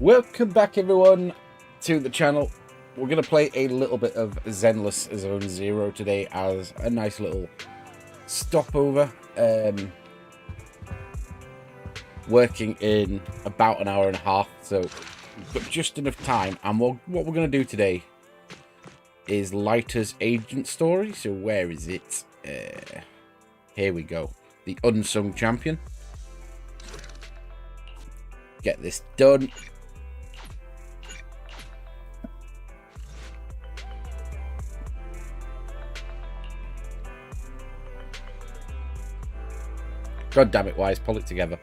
Welcome back, everyone, to the channel. We're going to play a little bit of Zenless Zone Zero today as a nice little stopover. Working in about an hour and a half, so we've got just enough time. And what we're going to do today is Lighter's agent story. So where is it? Here we go. The Unsung champion. Get this done. God damn it, Wise, pull it together.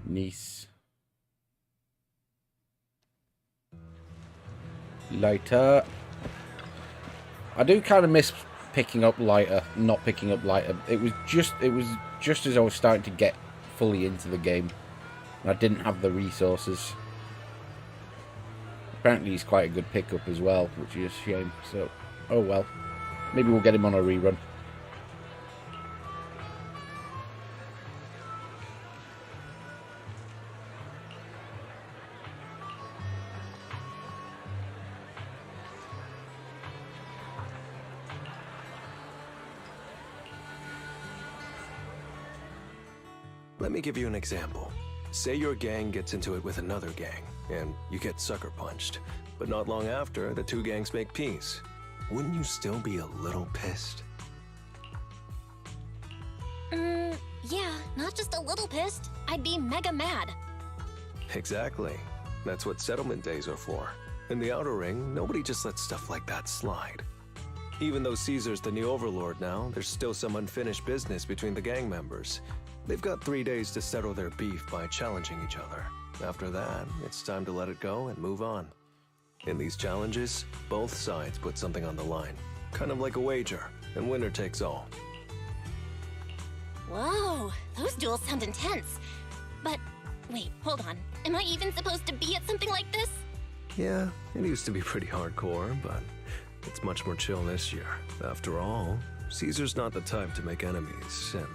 Nice. Lighter. I do kind of miss picking up Lighter, not picking up Lighter. It was just as I was starting to get fully into the game, and I didn't have the resources. Apparently he's quite a good pickup as well, which is a shame. So, oh well. Maybe we'll get him on a rerun. Let me give you an example. Say your gang gets into it with another gang, and you get sucker punched. But not long after, the two gangs make peace. Wouldn't you still be a little pissed? Yeah, not just a little pissed. I'd be mega mad. Exactly. That's what settlement days are for. In the Outer Ring, nobody just lets stuff like that slide. Even though Caesar's the new overlord now, there's still some unfinished business between the gang members. They've got 3 days to settle their beef by challenging each other. After that, it's time to let it go and move on. In these challenges, both sides put something on the line. Kind of like a wager, and winner takes all. Whoa, those duels sound intense. But, wait, hold on. Am I even supposed to be at something like this? Yeah, it used to be pretty hardcore, but it's much more chill this year. After all, Caesar's not the type to make enemies, and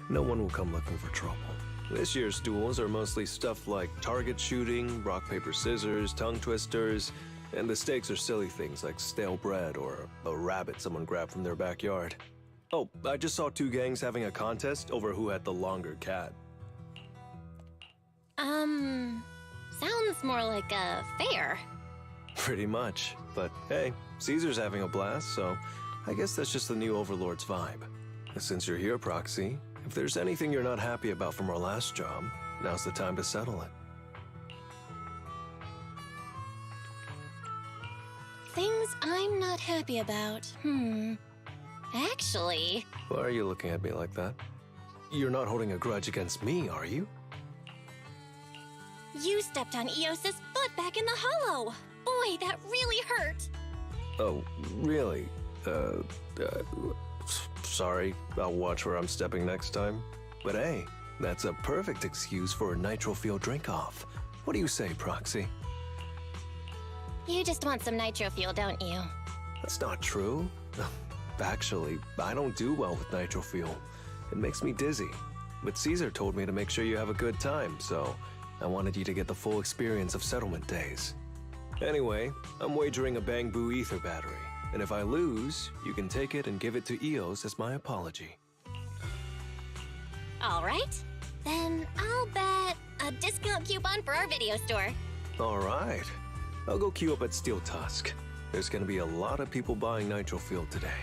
no one will come looking for trouble. This year's duels are mostly stuff like target shooting, rock, paper, scissors, tongue twisters, and the stakes are silly things like stale bread or a rabbit someone grabbed from their backyard. Oh, I just saw two gangs having a contest over who had the longer cat. Sounds more like a fair. Pretty much, but hey, Caesar's having a blast, so I guess that's just the new Overlord's vibe. Since you're here, Proxy, if there's anything you're not happy about from our last job, now's the time to settle it. Things I'm not happy about. Actually... Why are you looking at me like that? You're not holding a grudge against me, are you? You stepped on Eos's foot back in the hollow. Boy, that really hurt. Oh, really? Sorry, I'll watch where I'm stepping next time. But hey, that's a perfect excuse for a Nitro-fuel drink-off. What do you say, Proxy? You just want some Nitro-fuel, don't you? That's not true. Actually, I don't do well with Nitro-fuel. It makes me dizzy. But Caesar told me to make sure you have a good time, so I wanted you to get the full experience of settlement days. Anyway, I'm wagering a Bamboo Ether battery. And if I lose, you can take it and give it to Eos as my apology. All right. Then I'll bet a discount coupon for our video store. All right. I'll go queue up at Steel Tusk. There's gonna be a lot of people buying Nitro-fuel today.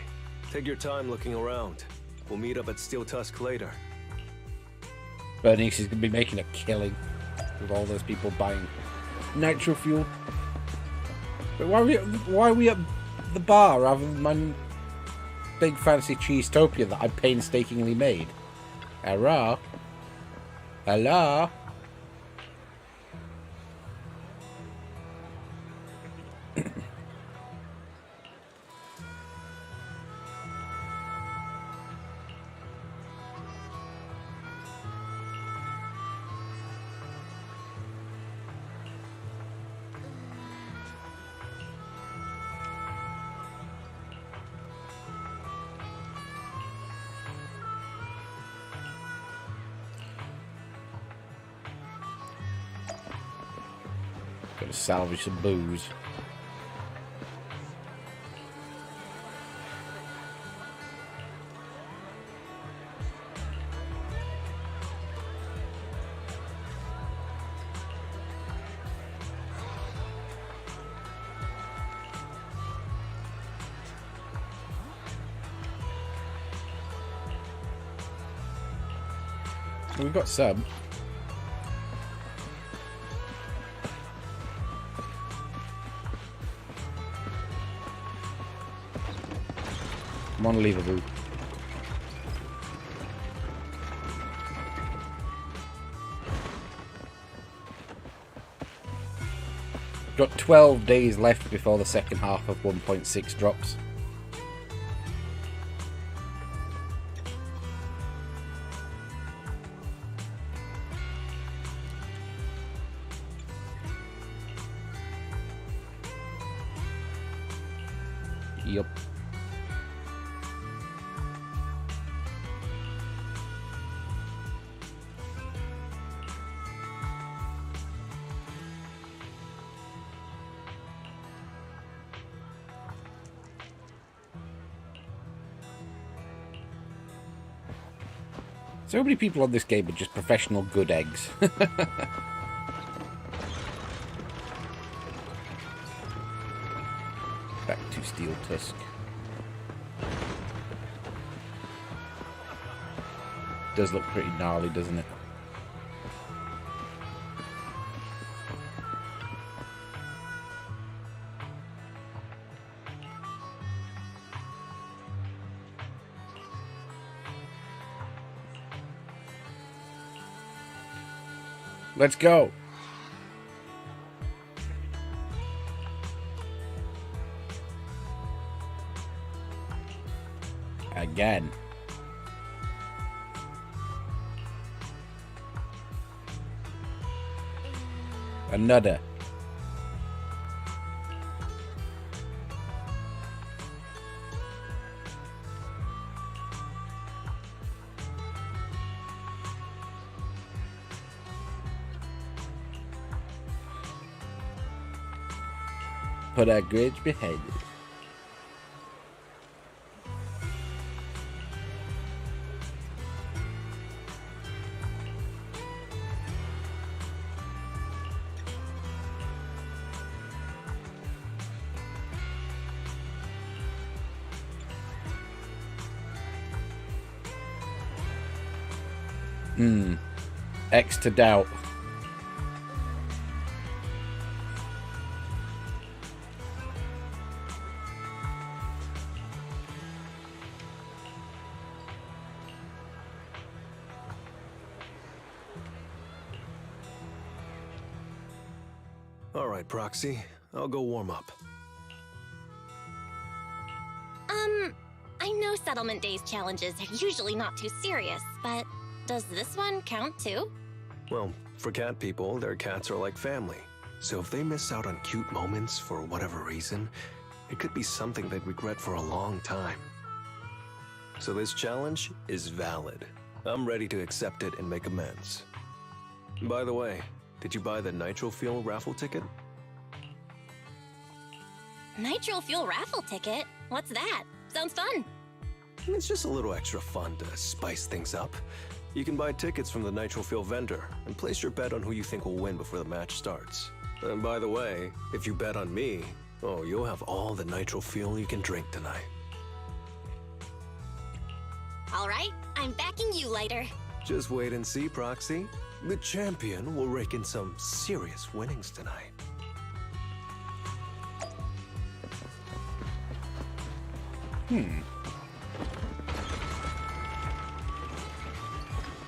Take your time looking around. We'll meet up at Steel Tusk later. Bernice is going to be making a killing with all those people buying Nitro-fuel. But why are we at the bar rather than my big fancy Cheesetopia that I painstakingly made? Hello? Hello? Gotta salvage some booze. We've got some. Come on, leave a boot. Got 12 days left before the second half of 1.6 drops. Yup. So many people on this game are just professional good eggs. Back to Steel Tusk. Does look pretty gnarly, doesn't it? Let's go. Again. Another. Put our grudge behind it. X to doubt. All right, Proxy. I'll go warm up. I know Settlement Days challenges are usually not too serious, but does this one count too? Well, for cat people, their cats are like family. So if they miss out on cute moments for whatever reason, it could be something they'd regret for a long time. So this challenge is valid. I'm ready to accept it and make amends. By the way, did you buy the Nitro-fuel raffle ticket? Nitro-fuel raffle ticket? What's that? Sounds fun. It's just a little extra fun to spice things up. You can buy tickets from the Nitro-fuel vendor and place your bet on who you think will win before the match starts. And by the way, if you bet on me, oh, you'll have all the Nitro-fuel you can drink tonight. All right, I'm backing you, Lighter. Just wait and see, Proxy. The champion will rake in some serious winnings tonight.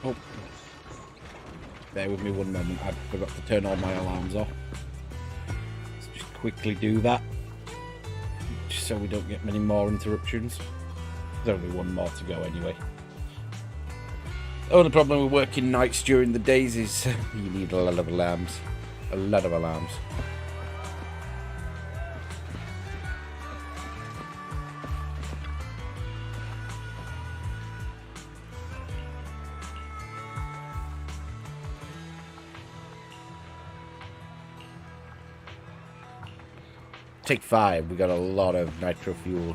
Oh. Bear with me one moment. I forgot to turn all my alarms off. Let's just quickly do that. Just so we don't get many more interruptions. There's only one more to go anyway. The only problem with working nights during the days is you need a lot of alarms. A lot of alarms. take 5. We got a lot of nitro-fuel.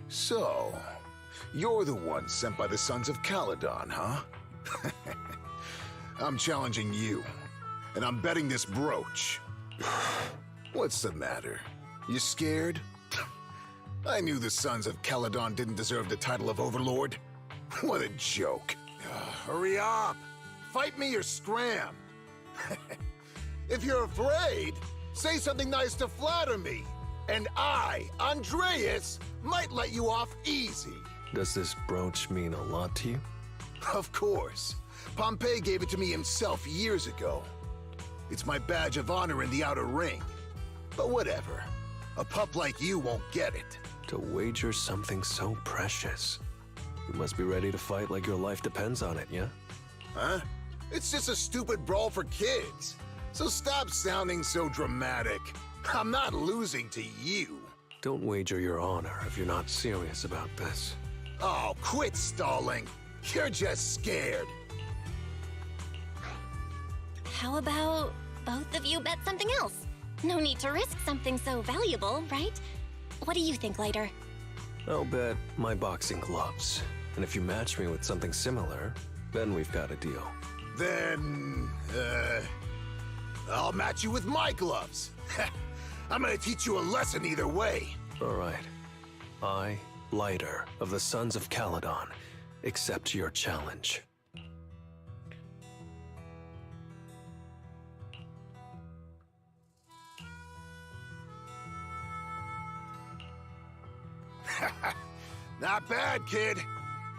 So, you're the one sent by the Sons of Caledon, huh? I'm challenging you, and I'm betting this brooch. What's the matter? You scared? I knew the Sons of Caledon didn't deserve the title of Overlord. What a joke. Hurry up! Fight me or scram! If you're afraid, say something nice to flatter me, and I, Andreas, might let you off easy. Does this brooch mean a lot to you? Of course. Pompey gave it to me himself years ago. It's my badge of honor in the outer ring. But whatever. A pup like you won't get it. To wager something so precious. You must be ready to fight like your life depends on it, yeah? Huh? It's just a stupid brawl for kids. So stop sounding so dramatic. I'm not losing to you. Don't wager your honor if you're not serious about this. Oh, quit stalling. You're just scared. How about both of you bet something else? No need to risk something so valuable, right? What do you think, Lighter? I'll bet my boxing gloves. And if you match me with something similar, then we've got a deal. Then, I'll match you with my gloves. I'm gonna teach you a lesson either way. All right. I, Lighter, of the Sons of Caledon, accept your challenge. Not bad, kid.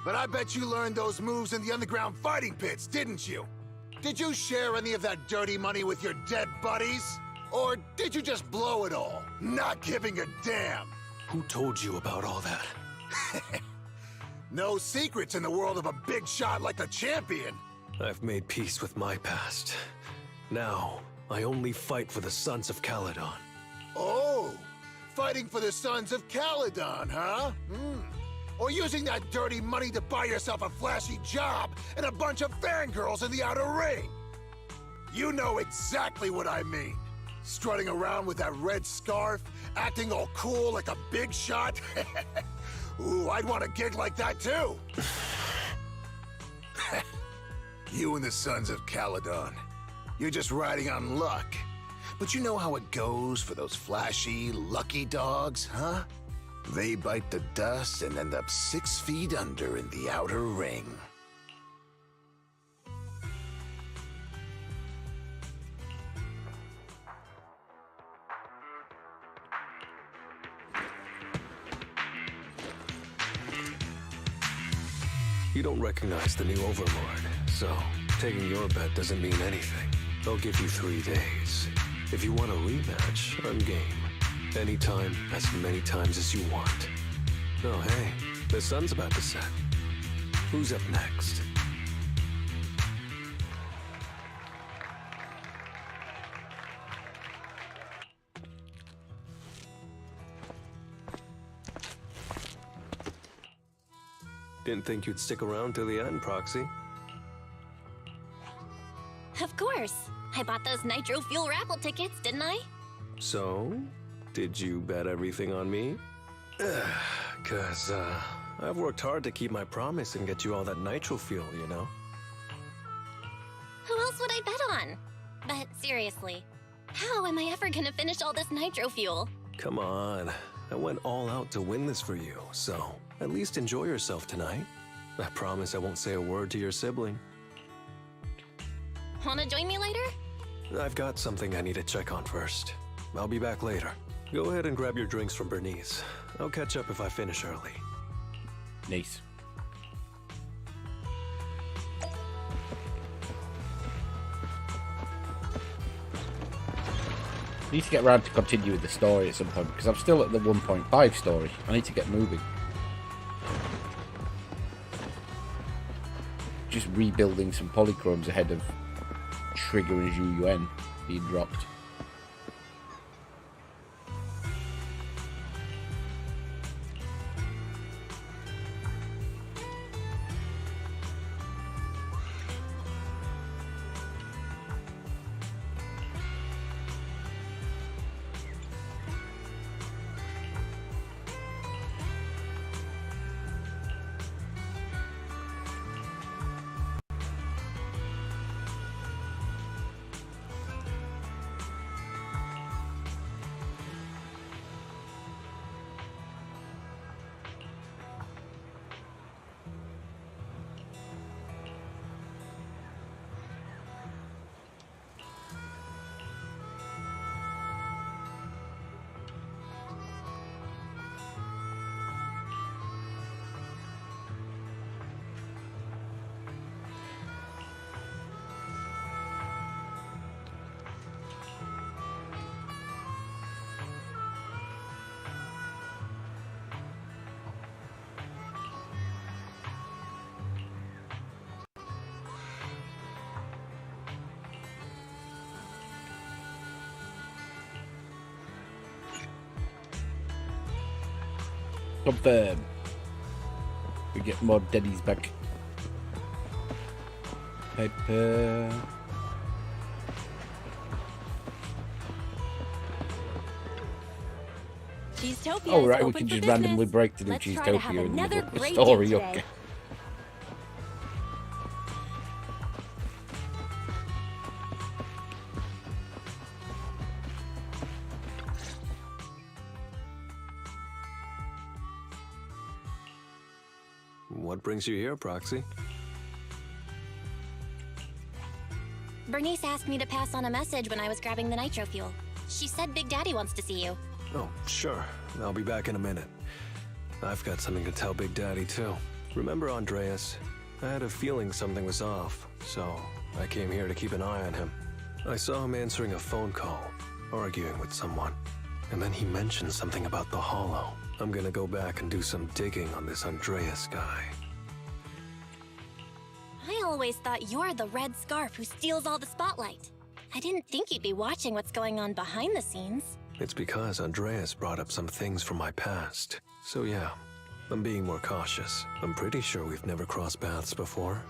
But I bet you learned those moves in the underground fighting pits, didn't you? Did you share any of that dirty money with your dead buddies? Or did you just blow it all, not giving a damn? Who told you about all that? No secrets in the world of a big shot like the champion. I've made peace with my past. Now, I only fight for the Sons of Caledon. Oh, fighting for the Sons of Caledon, huh? Or using that dirty money to buy yourself a flashy job and a bunch of fangirls in the outer ring. You know exactly what I mean. Strutting around with that red scarf, acting all cool like a big shot. Ooh, I'd want a gig like that too. You and the Sons of Caledon. You're just riding on luck. But you know how it goes for those flashy, lucky dogs, huh? They bite the dust and end up 6 feet under in the outer ring. You don't recognize the new Overlord, so taking your bet doesn't mean anything. I'll give you 3 days. If you want a rematch, I'm game. Anytime, as many times as you want. Oh, hey, the sun's about to set. Who's up next? Didn't think you'd stick around till the end, Proxy. Of course. I bought those Nitro-fuel raffle tickets, didn't I? So, did you bet everything on me? 'Cause, I've worked hard to keep my promise and get you all that Nitro-fuel, you know? Who else would I bet on? But seriously, how am I ever gonna finish all this Nitro-fuel? Come on. I went all out to win this for you, so at least enjoy yourself tonight. I promise I won't say a word to your sibling. Wanna join me later? I've got something I need to check on first. I'll be back later. Go ahead and grab your drinks from Bernice. I'll catch up if I finish early. Nice. I need to get around to continue with the story at some point because I'm still at the 1.5 story. I need to get moving. Just rebuilding some polychromes ahead of Trigger and Zhu Yuan being dropped. Confirm. We get more daddies back. Piper. Cheesetopia Oh, right, is we open can for just business. randomly break to do Let's try to have Cheesetopia in the another middle of the great story. day today. Okay. What brings you here, Proxy? Bernice asked me to pass on a message when I was grabbing the Nitro-fuel. She said Big Daddy wants to see you. Oh, sure. I'll be back in a minute. I've got something to tell Big Daddy, too. Remember Andreas? I had a feeling something was off, so I came here to keep an eye on him. I saw him answering a phone call, arguing with someone. And then he mentioned something about the Hollow. I'm gonna go back and do some digging on this Andreas guy. I always thought you're the red scarf who steals all the spotlight. I didn't think you'd be watching what's going on behind the scenes. It's because Andreas brought up some things from my past. So yeah, I'm being more cautious. I'm pretty sure we've never crossed paths before.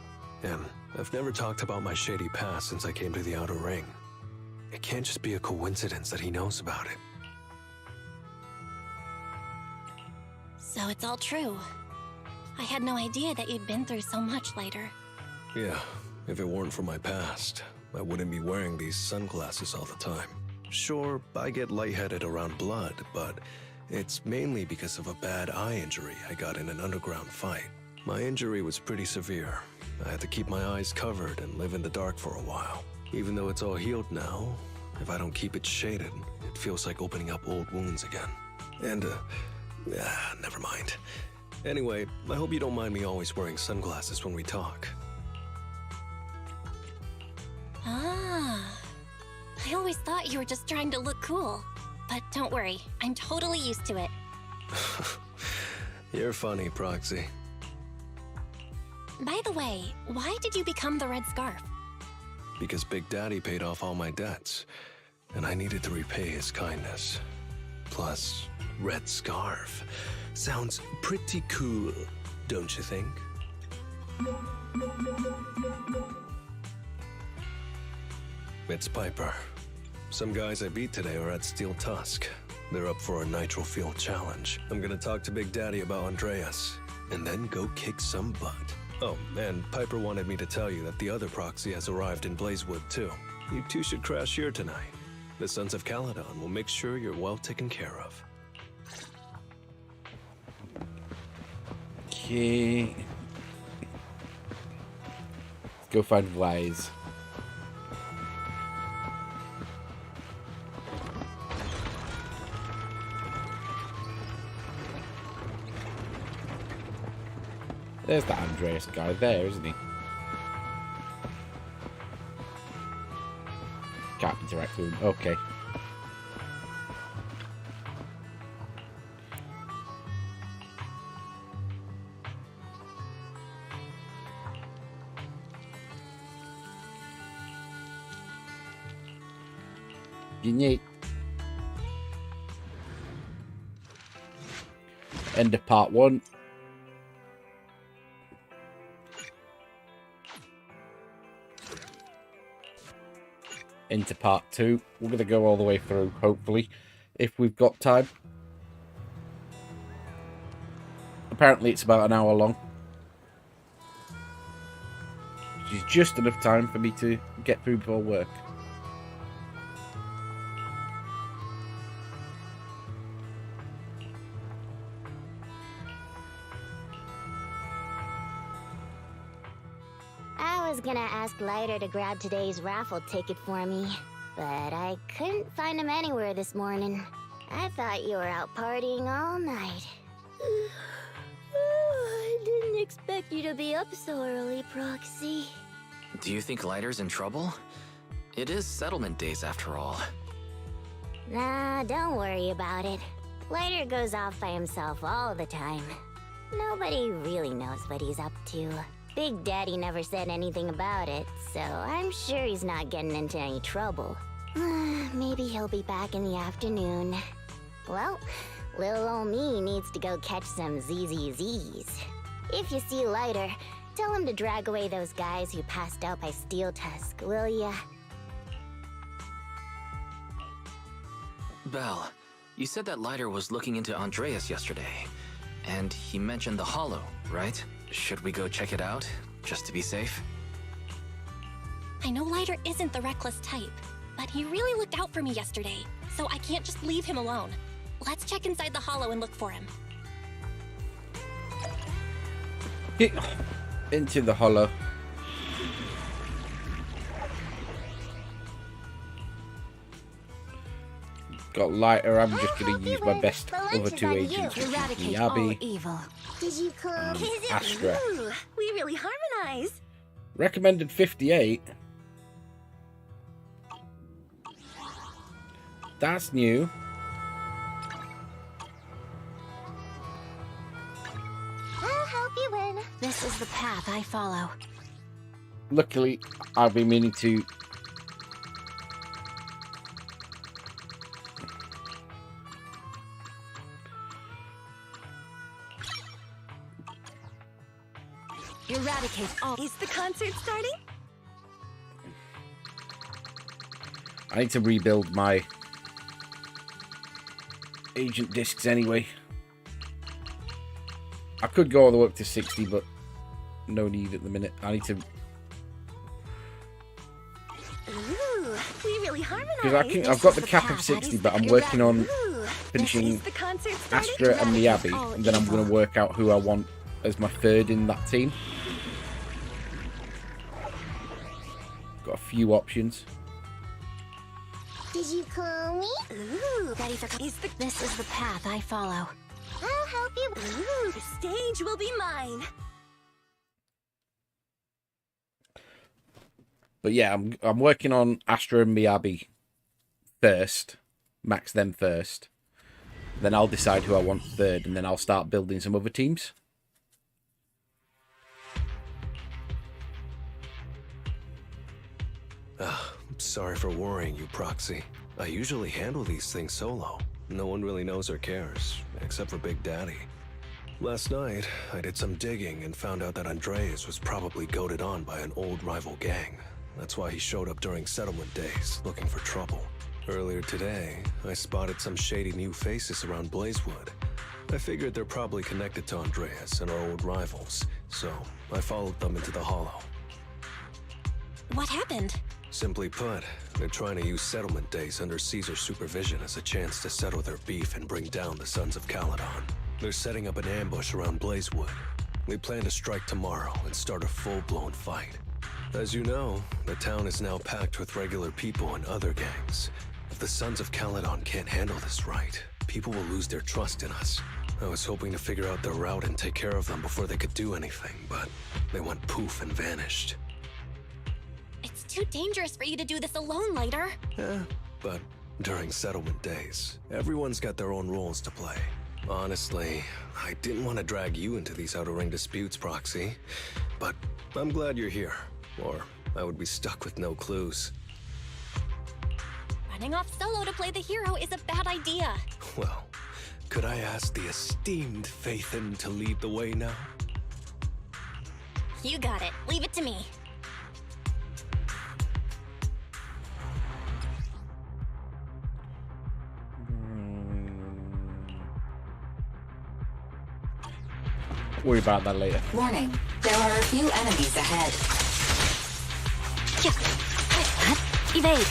And I've never talked about my shady past since I came to the Outer Ring. It can't just be a coincidence that he knows about it. So it's all true. I had no idea that you'd been through so much later. Yeah, if it weren't for my past, I wouldn't be wearing these sunglasses all the time. Sure, I get lightheaded around blood, but it's mainly because of a bad eye injury I got in an underground fight. My injury was pretty severe. I had to keep my eyes covered and live in the dark for a while. Even though it's all healed now, if I don't keep it shaded, it feels like opening up old wounds again. And, never mind. Anyway, I hope you don't mind me always wearing sunglasses when we talk. Ah. I always thought you were just trying to look cool. But don't worry, I'm totally used to it. You're funny, Proxy. By the way, why did you become the Red Scarf? Because Big Daddy paid off all my debts, and I needed to repay his kindness. Plus, Red Scarf sounds pretty cool, don't you think? It's Piper. Some guys I beat today are at Steel Tusk. They're up for a Nitro-fuel challenge. I'm gonna talk to Big Daddy about Andreas, and then go kick some butt. Oh, and Piper wanted me to tell you that the other proxy has arrived in Blazewood, too. You two should crash here tonight. The Sons of Caledon will make sure you're well taken care of. Okay. Let's go find Blaze. There's that Andreas guy there, isn't he? Can't interact with him. Okay. Yeet. End of part 1. Into part 2. We're going to go all the way through, hopefully, if we've got time. Apparently it's about an hour long, which is just enough time for me to get through before work. I was gonna ask Lighter to grab today's raffle ticket for me, but I couldn't find him anywhere this morning. I thought you were out partying all night. I didn't expect you to be up so early, Proxy. Do you think Lighter's in trouble? It is settlement days after all. Nah, don't worry about it. Lighter goes off by himself all the time. Nobody really knows what he's up to. Big Daddy never said anything about it, so I'm sure he's not getting into any trouble. Maybe he'll be back in the afternoon. Well, Lil ol' me needs to go catch some ZZZs. If you see Lighter, tell him to drag away those guys who passed out by Steel Tusk, will ya? Belle, you said that Lighter was looking into Andreas yesterday. And he mentioned the Hollow, right? Should we go check it out, just to be safe? I know Lighter isn't the reckless type, but he really looked out for me yesterday, so I can't just leave him alone. Let's check inside the Hollow and look for him. Get into the Hollow. Got Lighter. I'm just going to use my best other two agents, which is Miyabi Evil. Did you come? and Astra. Ooh, we really harmonize. Recommended 58. That's new. I'll help you win. This is the path I follow. Luckily, I've been meaning to. Eradicate all. Is the concert starting? I need to rebuild my agent discs anyway. I could go all the way up to 60, but no need at the minute. I need to. Ooh, we really harmonize. Because I've got the cap of 60, but I'm working on finishing Astra and Miyabi, and then I'm going to work out who I want as my third in that team. Got a few options. Did you call me? Ooh, ready for this is the path I follow. I'll help you. Ooh, the stage will be mine. But yeah, I'm working on Astra and Miyabi first, max them first. Then I'll decide who I want third, and then I'll start building some other teams. Sorry for worrying you, Proxy. I usually handle these things solo. No one really knows or cares, except for Big Daddy. Last night, I did some digging and found out that Andreas was probably goaded on by an old rival gang. That's why he showed up during settlement days, looking for trouble. Earlier today, I spotted some shady new faces around Blazewood. I figured they're probably connected to Andreas and our old rivals, so I followed them into the Hollow. What happened? Simply put, they're trying to use settlement days under Caesar's supervision as a chance to settle their beef and bring down the Sons of Caledon. They're setting up an ambush around Blazewood. We plan to strike tomorrow and start a full-blown fight. As you know, the town is now packed with regular people and other gangs. If the Sons of Caledon can't handle this right, people will lose their trust in us. I was hoping to figure out their route and take care of them before they could do anything, but they went poof and vanished. It's too dangerous for you to do this alone, Lighter. Yeah, but during settlement days, everyone's got their own roles to play. Honestly, I didn't want to drag you into these outer ring disputes, Proxy, but I'm glad you're here, or I would be stuck with no clues. Running off solo to play the hero is a bad idea. Well, could I ask the esteemed Faithin to lead the way now? You got it. Leave it to me. Worry about that later. Warning, there are a few enemies ahead. Evade.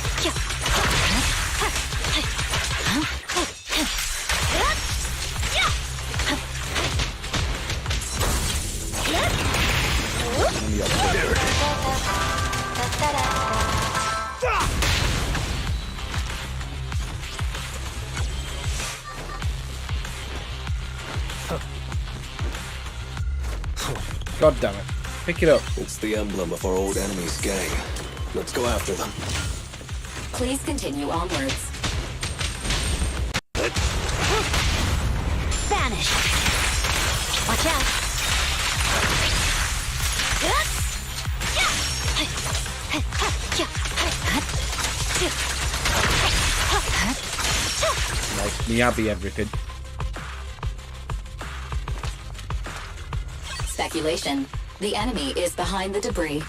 God damn it. Pick it up. It's the emblem of our old enemy's gang. Let's go after them. Please continue onwards. Vanish. Watch out. Nice. Miyabi everything. calculation. The enemy is behind the debris.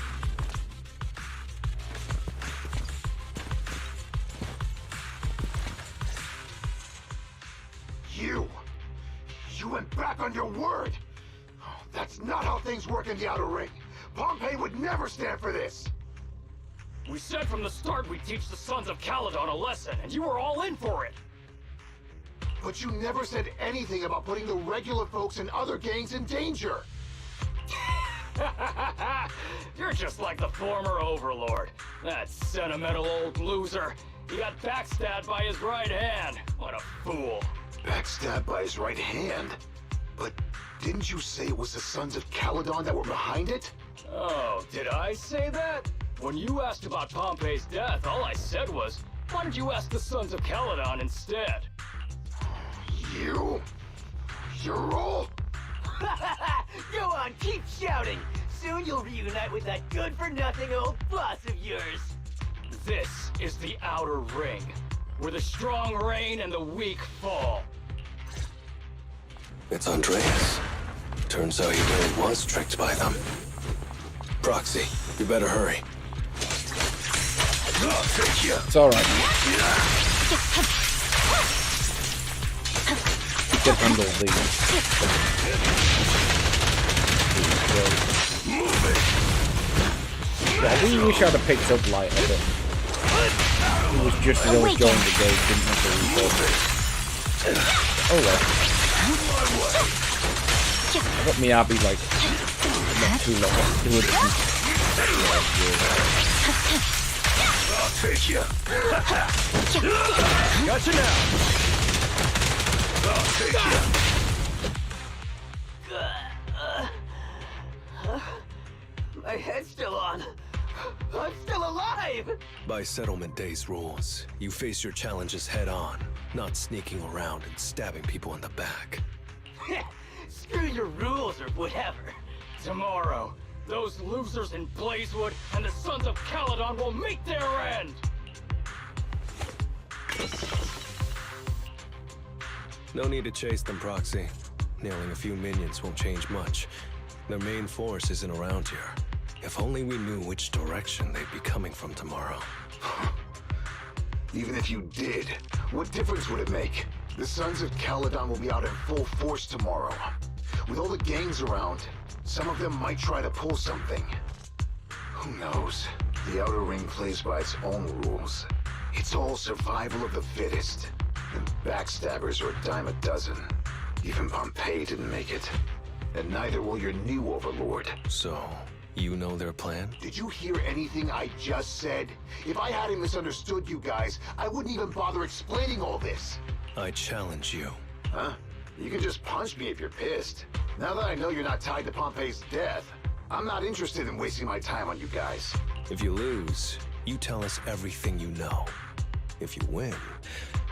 You went back on your word! That's not how things work in the Outer Ring. Pompeii would never stand for this! We said from the start we'd teach the Sons of Caledon a lesson, and you were all in for it! But you never said anything about putting the regular folks and other gangs in danger! You're just like the former Overlord. That sentimental old loser. He got backstabbed by his right hand. What a fool. Backstabbed by his right hand? But didn't you say it was the Sons of Caledon that were behind it? Oh, did I say that? When you asked about Pompeii's death, all I said was, why don't you ask the Sons of Caledon instead? You're all... Go on, keep shouting! Soon you'll reunite with that good-for-nothing old boss of yours! This is the Outer Ring, where the strong reign and the weak fall. It's Andreas. Turns out he really was tricked by them. Proxy, you better hurry. It's alright. You can handle these. Yeah, I really wish I'd have picked up lighter, but it was just as I was going the game, didn't have to record. Oh well. I got me RB like not too long. I'll take you. Gotcha now. I'll take you. My head's still on. I'm still alive! By Settlement Day's rules, you face your challenges head on, not sneaking around and stabbing people in the back. Screw your rules or whatever. Tomorrow, those losers in Blazewood and the Sons of Caledon will meet their end! No need to chase them, Proxy. Nailing a few minions won't change much. Their main force isn't around here. If only we knew which direction they'd be coming from tomorrow. Even if you did, what difference would it make? The Sons of Caledon will be out in full force tomorrow. With all the gangs around, some of them might try to pull something. Who knows? The Outer Ring plays by its own rules. It's all survival of the fittest. And backstabbers are a dime a dozen. Even Pompeii didn't make it. And neither will your new overlord. So, you know their plan? Did you hear anything I just said? If I hadn't misunderstood you guys, I wouldn't even bother explaining all this. I challenge you. Huh? You can just punch me if you're pissed. Now that I know you're not tied to Pompeii's death, I'm not interested in wasting my time on you guys. If you lose, you tell us everything you know. If you win,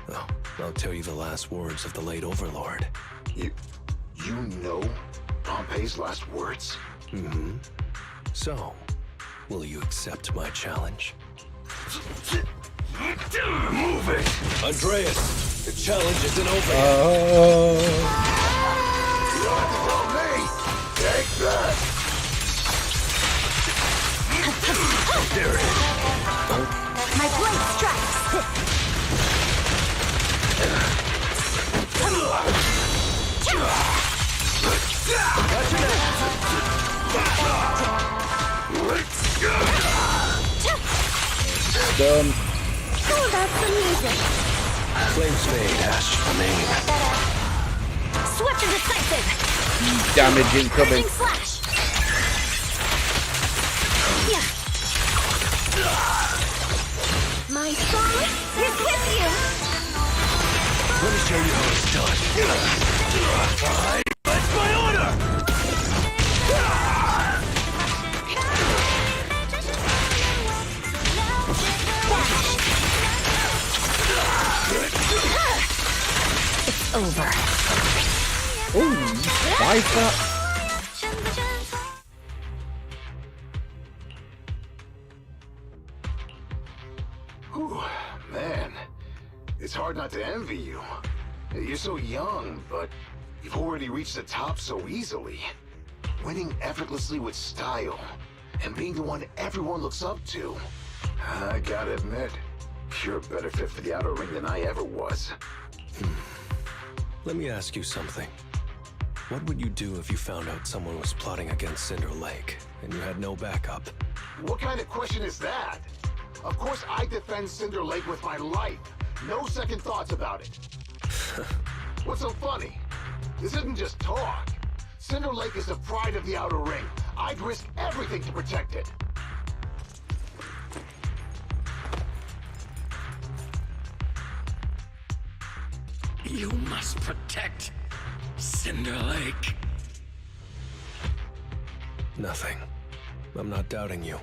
well, I'll tell you the last words of the late Overlord. You know Pompeii's last words? Mm-hmm. So, will you accept my challenge? Move it! Andreas, the challenge isn't over yet. You don't have to tell me! Take that! There it is. My blade strikes! Done. How about some music? Flames fade, ash remain. Swift and decisive! Damage incoming. Lightning flash! Yeah. My song is with you! Let me show you how it's done. That's my order! It's over. Ooh, like that. Whew, man. It's hard not to envy you. You're so young, but you've already reached the top so easily. Winning effortlessly with style, and being the one everyone looks up to. I gotta admit, you're a better fit for the outer ring than I ever was. Let me ask you something. What would you do if you found out someone was plotting against Cinder Lake, and you had no backup? What kind of question is that? Of course I defend Cinder Lake with my life. No second thoughts about it. What's so funny? This isn't just talk. Cinder Lake is the pride of the Outer Ring. I'd risk everything to protect it. You must protect Cinder Lake. Nothing. I'm not doubting you.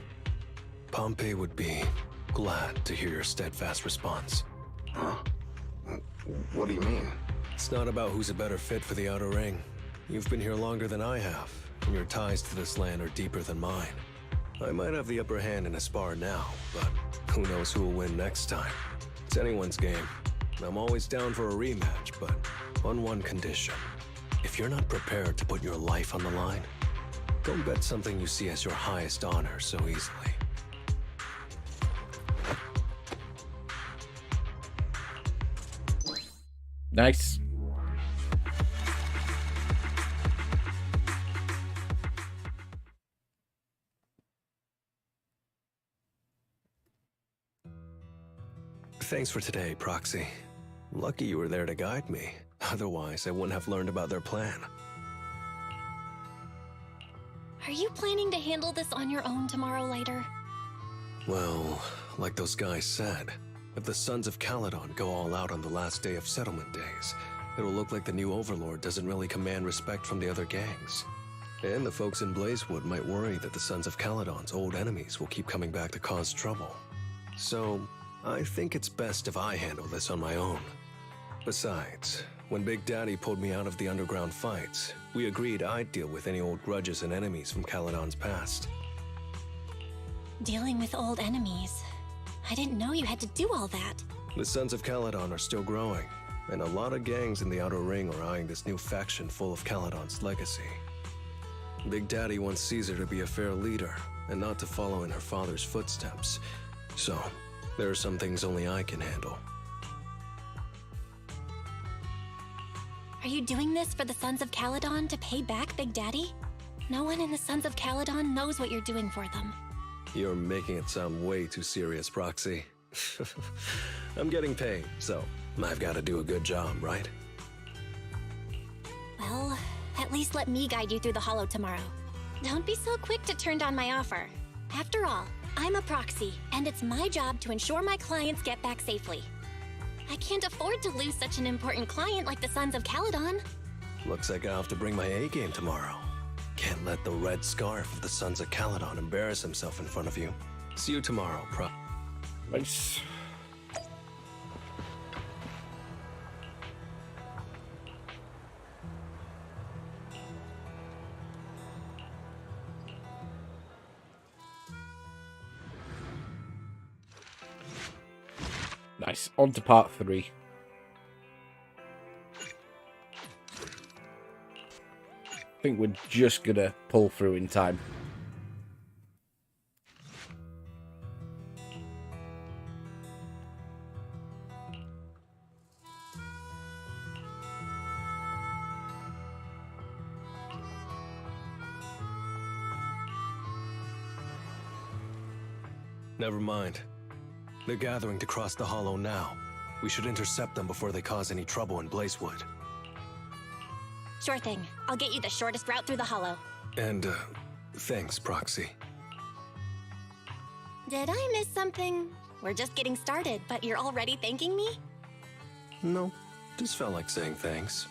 Pompey would be glad to hear your steadfast response. Huh? What do you mean? It's not about who's a better fit for the Outer Ring. You've been here longer than I have, and your ties to this land are deeper than mine. I might have the upper hand in a spar now, but who knows who will win next time. It's anyone's game. I'm always down for a rematch, but on one condition. If you're not prepared to put your life on the line, don't bet something you see as your highest honor so easily. Nice. Thanks for today, Proxy. Lucky you were there to guide me. Otherwise, I wouldn't have learned about their plan. Are you planning to handle this on your own tomorrow, Lighter? Well, like those guys said, if the Sons of Caledon go all out on the last day of settlement days, it'll look like the new Overlord doesn't really command respect from the other gangs. And the folks in Blazewood might worry that the Sons of Caledon's old enemies will keep coming back to cause trouble. So, I think it's best if I handle this on my own. Besides, when Big Daddy pulled me out of the underground fights, we agreed I'd deal with any old grudges and enemies from Caledon's past. Dealing with old enemies. I didn't know you had to do all that. The Sons of Caledon are still growing, and a lot of gangs in the Outer Ring are eyeing this new faction full of Caledon's legacy. Big Daddy wants Caesar to be a fair leader, and not to follow in her father's footsteps. So, there are some things only I can handle. Are you doing this for the Sons of Caledon to pay back Big Daddy? No one in the Sons of Caledon knows what you're doing for them. You're making it sound way too serious, Proxy. I'm getting paid, so I've got to do a good job, right? Well, at least let me guide you through the Hollow tomorrow. Don't be so quick to turn down my offer. After all, I'm a proxy, and it's my job to ensure my clients get back safely. I can't afford to lose such an important client like the Sons of Caledon. Looks like I'll have to bring my A-game tomorrow. Can't let the red scarf of the Sons of Caledon embarrass himself in front of you. See you tomorrow, Nice. Nice. On to part 3. I think we're just gonna pull through in time. Never mind. They're gathering to cross the Hollow now. We should intercept them before they cause any trouble in Blazewood. Sure thing. I'll get you the shortest route through the Hollow. And, thanks, Proxy. Did I miss something? We're just getting started, but you're already thanking me? No, just felt like saying thanks.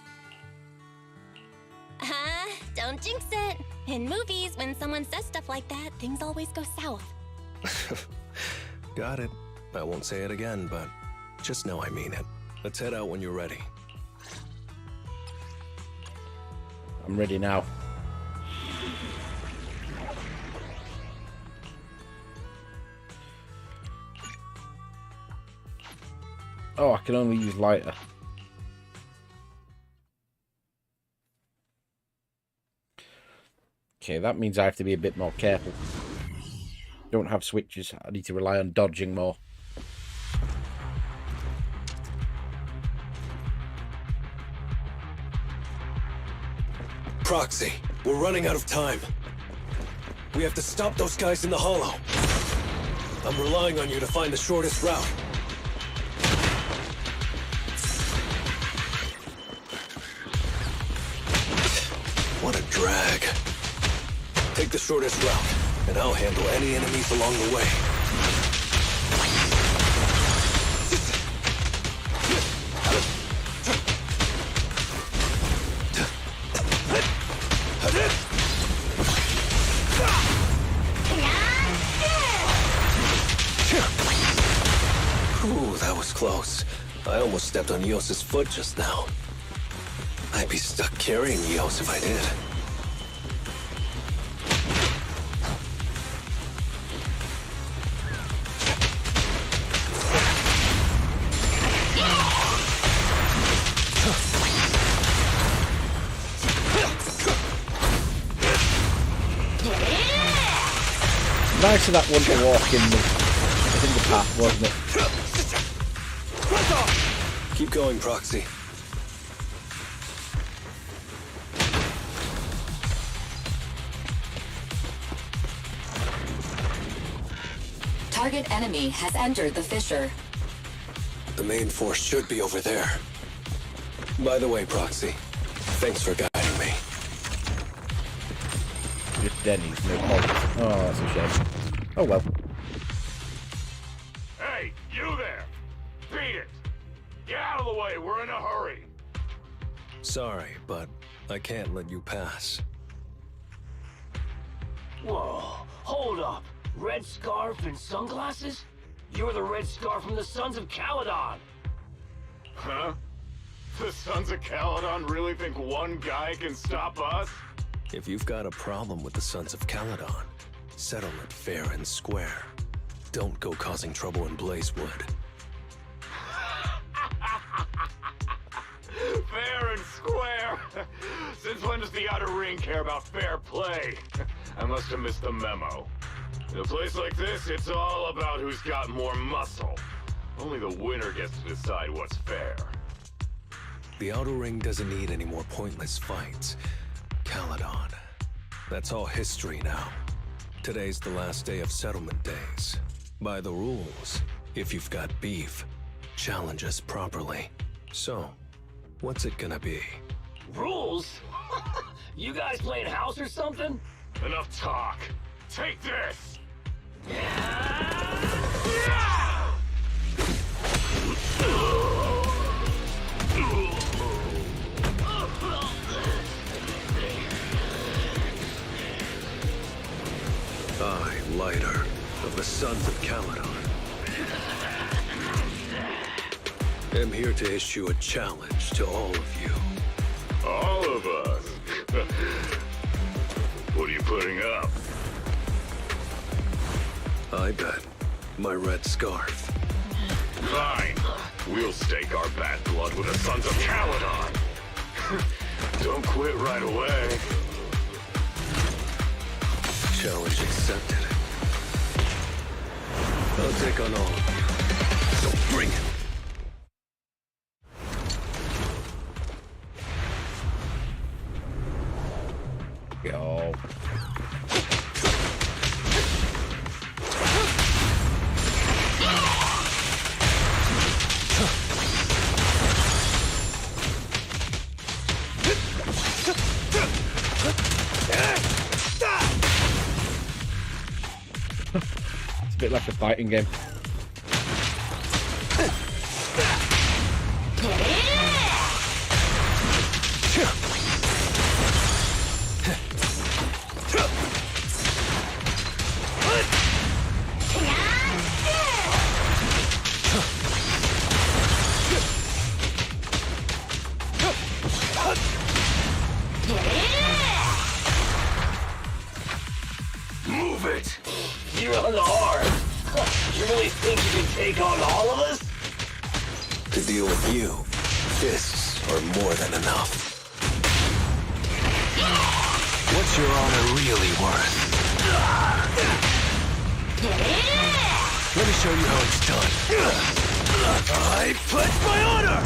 Don't jinx it. In movies, when someone says stuff like that, things always go south. Got it. I won't say it again, but just know I mean it. Let's head out when you're ready. I'm ready now. Oh, I can only use lighter. Okay, that means I have to be a bit more careful. Don't have switches. I need to rely on dodging more. Proxy, we're running out of time. We have to stop those guys in the hollow. I'm relying on you to find the shortest route. What a drag. Take the shortest route, and I'll handle any enemies along the way. Ooh, that was close. I almost stepped on Yos's foot just now. I'd be stuck carrying Yos if I did. Nice of that one to walk in the path, wasn't it? Keep going, Proxy. Target enemy has entered the fissure. The main force should be over there. By the way, Proxy, thanks for guiding me. Just Denny's, no problem. Oh, that's a shame. Oh well. Hey, you there! Beat it! Get out of the way, we're in a hurry! Sorry, but I can't let you pass. Whoa, hold up. Red scarf and sunglasses? You're the red scarf from the Sons of Caledon! Huh? The Sons of Caledon really think one guy can stop us? If you've got a problem with the Sons of Caledon, settle it fair and square. Don't go causing trouble in Blazewood. Fair and square? Since when does the Outer Ring care about fair play? I must have missed the memo. In a place like this, it's all about who's got more muscle. Only the winner gets to decide what's fair. The Outer Ring doesn't need any more pointless fights. Caledon. That's all history now. Today's the last day of settlement days. By the rules, if you've got beef, challenge us properly. So, what's it gonna be? Rules? You guys playing house or something? Enough talk. Take this! I, Lighter, of the Sons of Caledon, am here to issue a challenge to all of you. All of us? What are you putting up? I bet my red scarf. Fine. We'll stake our bad blood with the Sons of Caledon. Don't quit right away. Challenge accepted. I'll take on all of you. So bring it. Go. It's a bit like a fighting game. Move it! You're on the hard. You really think you can take on all of us? To deal with you, fists are more than enough. What's your honor really worth? Let me show you how it's done. I pledge my honor!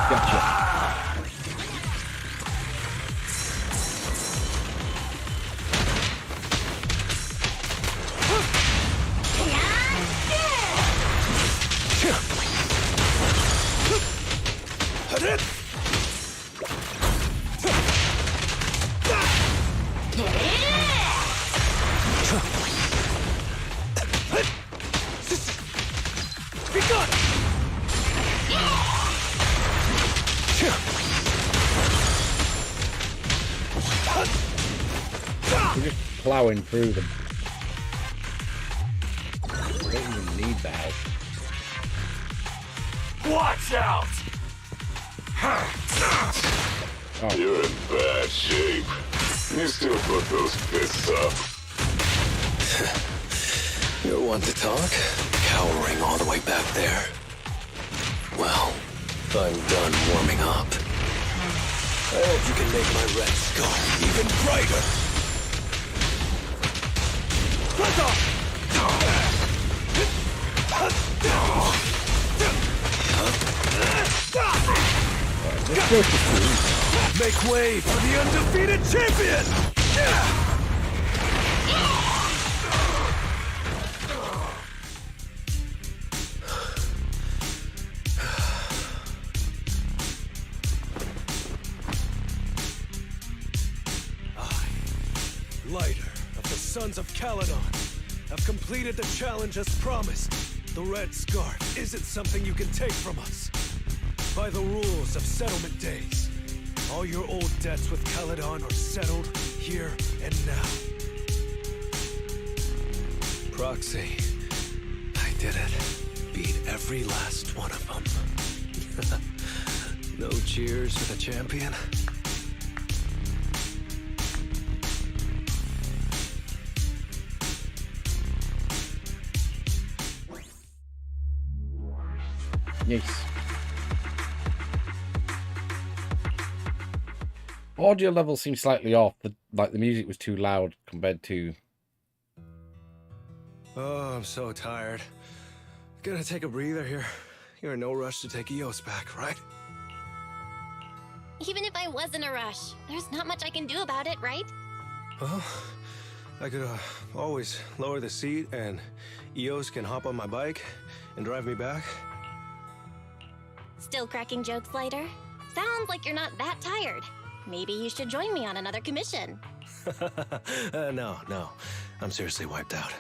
Gotcha. We're just plowing through them. Don't even need the help. Watch out! Oh. You're in bad shape. You still put those fists up. You're one to talk, cowering all the way back there. Well, I'm done warming up. I hope you can make my red skull even brighter. Let's go! Make way for the undefeated champion! Lighter of the Sons of Caledon, have completed the challenge as promised. The red scarf isn't something you can take from us. By the rules of settlement days, all your old debts with Caledon are settled here and now. Proxy, I did it. Beat every last one of them. No cheers for the champion? Yes. Audio level seems slightly off. The music was too loud compared to... Oh, I'm so tired. Gonna take a breather here. You're in no rush to take Eos back, right? Even if I was in a rush, there's not much I can do about it, right? Well, I could always lower the seat and Eos can hop on my bike and drive me back. Still cracking jokes, Lighter? Sounds like you're not that tired. Maybe you should join me on another commission. No. I'm seriously wiped out.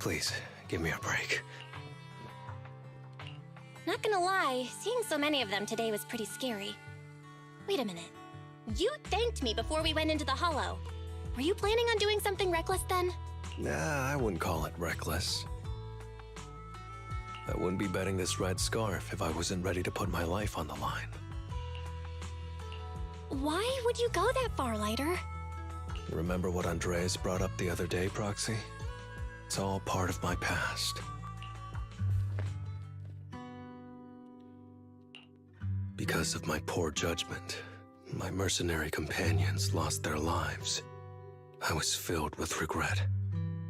Please, give me a break. Not gonna lie, seeing so many of them today was pretty scary. Wait a minute. You thanked me before we went into the Hollow. Were you planning on doing something reckless then? Nah, I wouldn't call it reckless. I wouldn't be betting this red scarf if I wasn't ready to put my life on the line. Why would you go that far, Lighter? Remember what Andreas brought up the other day, Proxy? It's all part of my past. Because of my poor judgment, my mercenary companions lost their lives. I was filled with regret,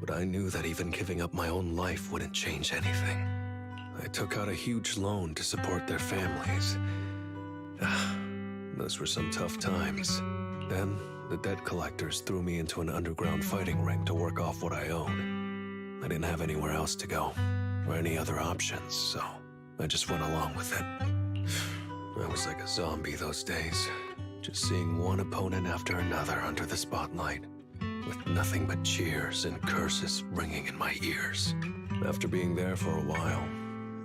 but I knew that even giving up my own life wouldn't change anything. I took out a huge loan to support their families. Those were some tough times. Then, the debt collectors threw me into an underground fighting ring to work off what I owed. I didn't have anywhere else to go, or any other options, so I just went along with it. I was like a zombie those days, just seeing one opponent after another under the spotlight, with nothing but cheers and curses ringing in my ears. After being there for a while,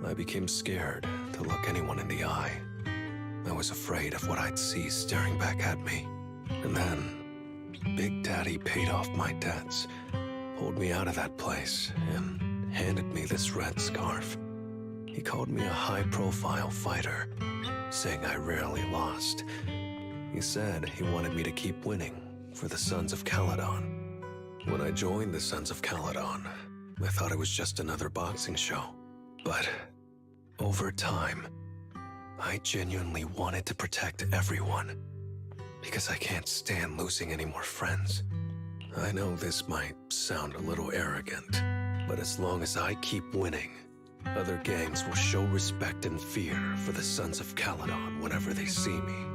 I became scared to look anyone in the eye. I was afraid of what I'd see staring back at me. And then, Big Daddy paid off my debts, pulled me out of that place, and handed me this red scarf. He called me a high-profile fighter, saying I rarely lost. He said he wanted me to keep winning for the Sons of Caledon. When I joined the Sons of Caledon, I thought it was just another boxing show. But over time, I genuinely wanted to protect everyone. Because I can't stand losing any more friends. I know this might sound a little arrogant, but as long as I keep winning, other gangs will show respect and fear for the Sons of Caledon whenever they see me.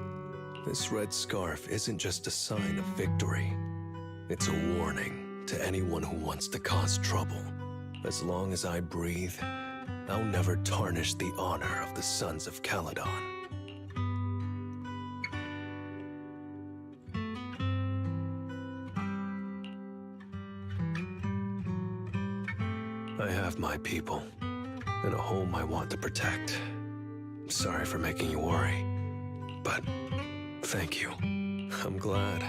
This red scarf isn't just a sign of victory. It's a warning to anyone who wants to cause trouble. As long as I breathe, I'll never tarnish the honor of the Sons of Caledon. I have my people, and a home I want to protect. Sorry for making you worry, but thank you. I'm glad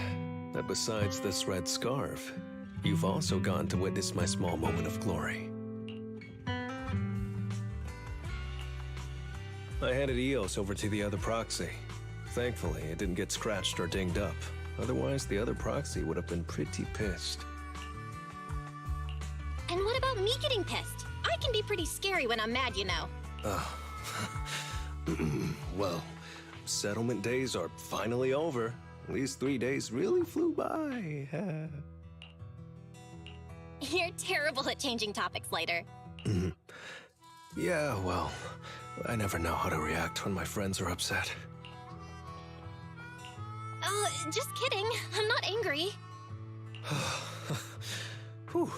that besides this red scarf, you've also gotten to witness my small moment of glory. I handed Eos over to the other proxy. Thankfully, it didn't get scratched or dinged up. Otherwise, the other proxy would have been pretty pissed. And what about me getting pissed? I can be pretty scary when I'm mad, you know. Well, settlement days are finally over. These 3 days really flew by. You're terrible at changing topics later. Yeah, well, I never know how to react when my friends are upset. Just kidding. I'm not angry. Whew.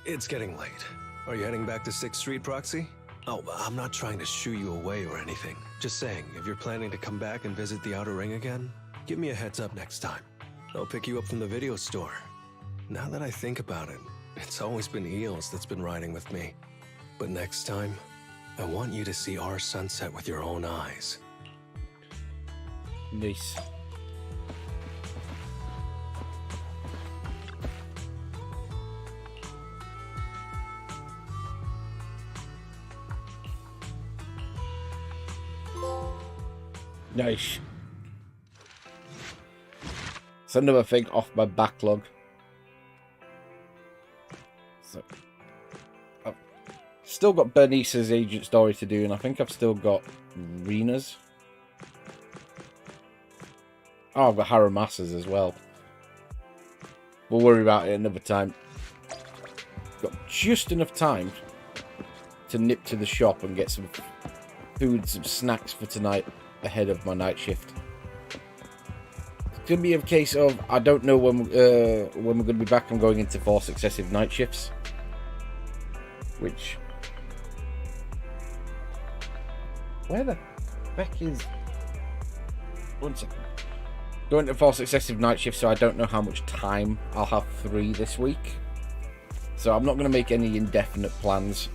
It's getting late. Are you heading back to 6th Street, Proxy? Oh, I'm not trying to shoo you away or anything. Just saying, if you're planning to come back and visit the Outer Ring again, give me a heads up next time. I'll pick you up from the video store. Now that I think about it, it's always been Eos that's been riding with me. But next time, I want you to see our sunset with your own eyes. Nice. Nice. It's another thing off my backlog. So, I've still got Bernice's agent story to do, and I think I've still got Rena's. Oh, I've got Haramassa's as well. We'll worry about it another time. Got just enough time to nip to the shop and get some food, some snacks for tonight ahead of my night shift. It's going to be a case of, I don't know when we're going to be back. I'm going into 4 successive night shifts. Which... Where the heck is... 1 second. Going to 4 successive night shifts, so I don't know how much time I'll have free this week. So I'm not going to make any indefinite plans.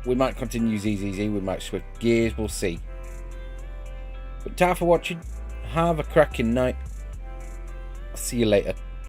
We might continue ZZZ, we might switch gears, we'll see. But time for watching. Have a cracking night. I'll see you later.